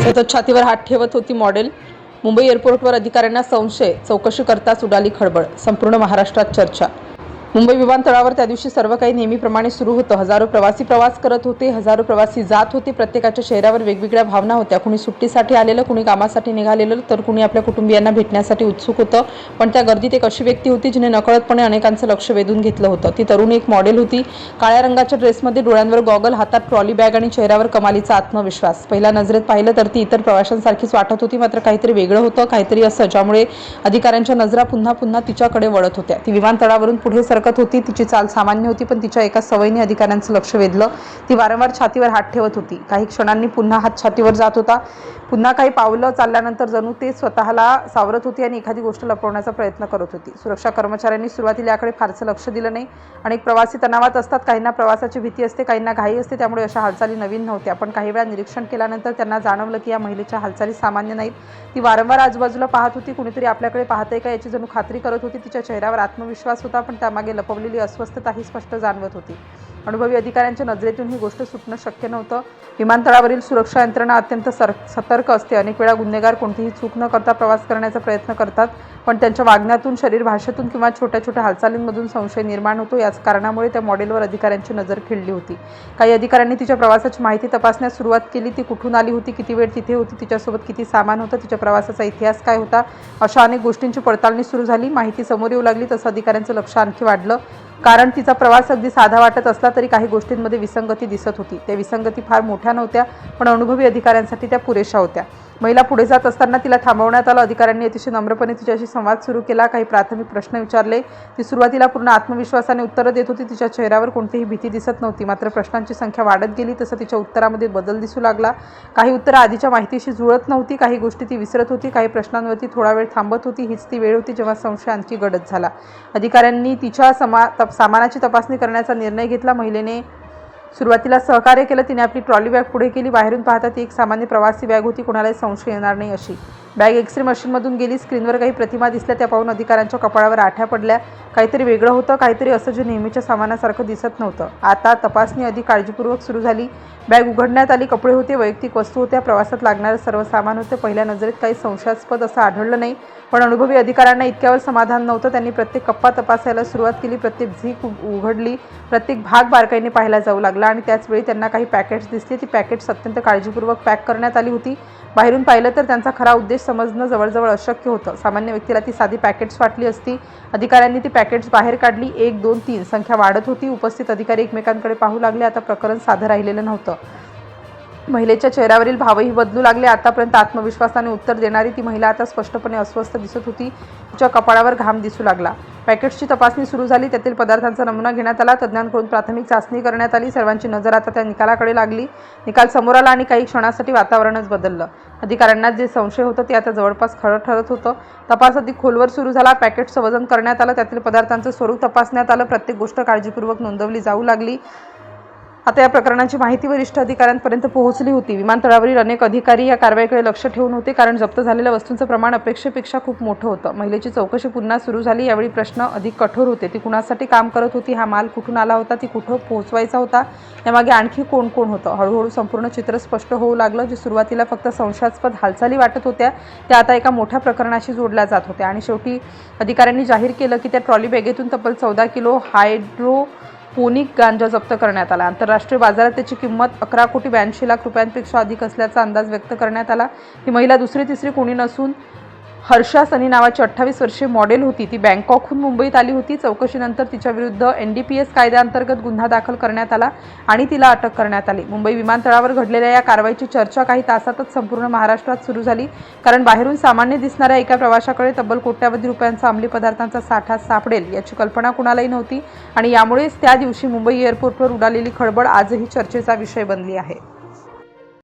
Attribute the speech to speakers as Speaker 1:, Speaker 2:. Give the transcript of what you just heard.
Speaker 1: सतत छातीवर हात ठेवत होती मॉडेल. मुंबई एअरपोर्टवर अधिकाऱ्यांना संशय, चौकशी करताच उडाली खळबळ. संपूर्ण महाराष्ट्रात चर्चा. मुंबई विमानतळावर त्या दिवशी सर्व काही नेहमीप्रमाणे सुरू होतं. हजारो प्रवासी प्रवास करत होते, हजारो प्रवासी जात होते. प्रत्येकाच्या चेहऱ्यावर वेगवेगळ्या भावना होत्या. कुणी सुट्टीसाठी आलेलं, कुणी कामासाठी निघालेलं, तर कुणी आपल्या कुटुंबियांना भेटण्यासाठी उत्सुक होतं. पण त्या गर्दीत एक अशी व्यक्ती होती जिने नकळतपणे अनेकांचं लक्ष वेधून घेतलं होतं. ती तरुणी एक मॉडेल होती. काळ्या रंगाच्या ड्रेसमध्ये, डोळ्यांवर गॉगल, हातात ट्रॉली बॅग आणि चेहऱ्यावर कमालीचा आत्मविश्वास. पहिल्या नजरेत पाहिलं तर ती इतर प्रवाशांसारखीच वाटत होती, मात्र काहीतरी वेगळं होतं, काहीतरी असं ज्यामुळे अधिकाऱ्यांच्या नजरा पुन्हा पुन्हा तिच्याकडे वळत होत्या. ती विमानतळावरून पुढे सरकत होती. तिची चाल सामान्य होती, पण तिच्या एका सवयीने अधिकाऱ्यांचं लक्ष वेधलं. ती वारंवार छातीवर हात ठेवत होती. काही क्षणांनी पुन्हा हात छातीवर जात होता. पुन्हा काही पावलं चालल्यानंतर जणू ते स्वतःला सावरत होती आणि एखादी गोष्ट लपवण्याचा प्रयत्न करत होती. सुरक्षा कर्मचाऱ्यांनी सुरुवातीला याकडे फारसं लक्ष दिलं नाही. अनेक प्रवासी तणावात असतात, काहींना प्रवासाची भीती असते, काहींना घाई असते, त्यामुळे अशा हालचाली नवीन नव्हत्या. पण काही वेळा निरीक्षण केल्यानंतर त्यांना जाणवलं की या महिलेच्या हालचाली सामान्य नाहीत. ती वारंवार आजूबाजूला पाहत होती. कुणीतरी आपल्याकडे पाहतंय का याची जणू खात्री करत होती. तिच्या चेहऱ्यावर आत्मविश्वास होता, पण त्यामागे लपवलेली अस्वस्थताही स्पष्ट जाणवत होती. अनुभवी अधिकाऱ्यांच्या नजरेतून ही गोष्ट सुटणं शक्य नव्हतं. विमानतळावरील सुरक्षा यंत्रणा अत्यंत सतर्क असते. अनेक वेळा गुन्हेगार कोणतीही चूक न करता प्रवास करण्याचा प्रयत्न करतात, पण त्यांच्या वागण्यातून, शरीर भाषेतून किंवा छोट्या छोट्या हालचालींमधून संशय निर्माण होतो. याच कारणामुळे त्या मॉडेलवर अधिकाऱ्यांची नजर खिळली होती. काही अधिकाऱ्यांनी तिच्या प्रवासाची माहिती तपासण्यास सुरुवात केली. ती कुठून आली होती, किती वेळ तिथे होती, तिच्यासोबत किती सामान होतं, तिच्या प्रवासाचा इतिहास काय होता, अशा अनेक गोष्टींची पडताळणी सुरू झाली. माहिती समोर येऊ लागली तसं अधिकाऱ्यांचं लक्ष आणखी वाढलं. कारण तिचा प्रवास अगदी साधा वाटत असला तरी काही गोष्टींमध्ये विसंगती दिसत होती. त्या विसंगती फार मोठ्या नव्हत्या, पण अनुभवी अधिकाऱ्यांसाठी त्या पुरेशा होत्या. महिला पुढे जात असताना तिला थांबवण्यात आलं. अधिकाऱ्यांनी अतिशय नम्रपणे तिच्याशी संवाद सुरू केला. काही प्राथमिक प्रश्न विचारले. ती सुरुवातीला पूर्ण आत्मविश्वासाने उत्तरं देत होती. तिच्या चेहऱ्यावर कोणतीही भीती दिसत नव्हती. मात्र प्रश्नांची संख्या वाढत गेली तसं तिच्या उत्तरामध्ये बदल दिसू लागला. काही उत्तरं आधीच्या माहितीशी जुळत नव्हती, काही गोष्टी ती विसरत होती, काही प्रश्नांवरती थोडा वेळ थांबत होती. हीच ती वेळ होती जेव्हा संशय आणखी गडद झाला. अधिकाऱ्यांनी तिच्या सामानाची तपासणी करण्याचा निर्णय घेतला. महिलेने सुरुवातीला सहकार्य केलं. तिने आपली ट्रॉली बॅग पुढे केली. बाहेरून पाहता ती एक सामान्य प्रवासी बॅग होती, कोणालाही संशय येणार नाही अशी. बॅग एक्सरे मशीनमधून गेली. स्क्रीनवर काही प्रतिमा दिसल्या. त्या पाहून अधिकाऱ्यांच्या कपाळावर आठ्या पडल्या. काहीतरी वेगळं होतं, काहीतरी असं जे नेहमीच्या सामानासारखं दिसत नव्हतं. आता तपासणी अधिक काळजीपूर्वक सुरू झाली. बॅग उघडण्यात आली. कपडे होते, वैयक्तिक वस्तू होत्या, प्रवासात लागणारं सर्व सामान होतं. पहिल्या नजरेत काही संशयास्पद असं आढळलं नाही, पण अनुभवी अधिकाऱ्यांना इतक्यावर समाधान नव्हतं. त्यांनी प्रत्येक कप्पा तपासायला सुरुवात केली. प्रत्येक झीक उघडली. प्रत्येक भाग बारकाईने पाहायला जाऊ लागला आणि त्याचवेळी त्यांना काही पॅकेट्स दिसली. ती पॅकेट्स अत्यंत काळजीपूर्वक पॅक करण्यात आली होती. बाहेरून पाहिलं तर त्यांचा खरा उद्देश समजणं जवळजवळ अशक्य होतं. सामान्य व्यक्तीला ती साधी पॅकेट्स वाटली असती. अधिकाऱ्यांनी ती पॅकेट्स बाहेर काढली. 1, 2, 3 संख्या वाढत होती. उपस्थित अधिकारी एकमेकांकडे पाहू लागले. आता प्रकरण साधं राहिलेलं नव्हतं. महिलेच्या चेहऱ्यावरील भावही बदलू लागले. आतापर्यंत आत्मविश्वासाने उत्तर देणारी ती महिला आता स्पष्टपणे अस्वस्थ दिसत होती. तिच्या कपाळावर घाम दिसू लागला. पॅकेट्सची तपासणी सुरू झाली. त्यातील पदार्थांचा नमुना घेण्यात आला. तज्ज्ञांकडून प्राथमिक चाचणी करण्यात आली. सर्वांची नजर आता त्या निकालाकडे लागली. निकाल समोर आला आणि काही क्षणासाठी वातावरणच बदललं. अधिकाऱ्यांना जे संशय होतं ते आता जवळपास खरं ठरत होतं. तपास अधिक खोलवर सुरू झाला. पॅकेट्सचं वजन करण्यात आलं. त्यातील पदार्थांचं स्वरूप तपासण्यात आलं. प्रत्येक गोष्ट काळजीपूर्वक नोंदवली जाऊ लागली. आता या प्रकरणाची माहिती वरिष्ठ अधिकाऱ्यांपर्यंत पोहोचली होती. विमानतळावरील अनेक अधिकारी या कारवाईकडे लक्ष ठेवून होते, कारण जप्त झालेल्या वस्तूंचं प्रमाण अपेक्षेपेक्षा खूप मोठं होतं. महिलेची चौकशी पुन्हा सुरू झाली. यावेळी प्रश्न अधिक कठोर होते. ती कुणासाठी काम करत होती, हा माल कुठून आला होता, ती कुठं पोहोचवायचा होता, यामागे आणखी कोण कोण होतं. हळूहळू संपूर्ण चित्र स्पष्ट होऊ लागलं. जे सुरुवातीला फक्त संशयास्पद हालचाली वाटत होत्या, त्या आता एका मोठ्या प्रकरणाशी जोडल्या जात होत्या. आणि शेवटी अधिकाऱ्यांनी जाहीर केलं की त्या ट्रॉली बॅगेतून तब्बल 14 किलो हायड्रोपोनिक गांजा जप्त करण्यात आला. आंतरराष्ट्रीय बाजारात त्याची किंमत 11,82,00,000 रुपयांपेक्षा अधिक असल्याचा अंदाज व्यक्त करण्यात आला. ही महिला दुसरी तिसरी कोणी नसून हर्षा सनी नावाची 28 वर्षीय मॉडेल होती. ती बँकॉकहून मुंबईत आली होती. चौकशीनंतर तिच्याविरुद्ध NDPS कायद्याअंतर्गत गुन्हा दाखल करण्यात आला आणि तिला अटक करण्यात आली. मुंबई विमानतळावर घडलेल्या या कारवाईची चर्चा काही तासातच संपूर्ण महाराष्ट्रात सुरू झाली, कारण बाहेरून सामान्य दिसणाऱ्या एका प्रवाशाकडे तब्बल कोट्यावधी रुपयांचा अंमली पदार्थांचा साठा सापडेल याची कल्पना कुणालाही नव्हती. आणि यामुळेच त्या दिवशी मुंबई एअरपोर्टवर उडालेली खळबळ आजही चर्चेचा विषय बनली आहे.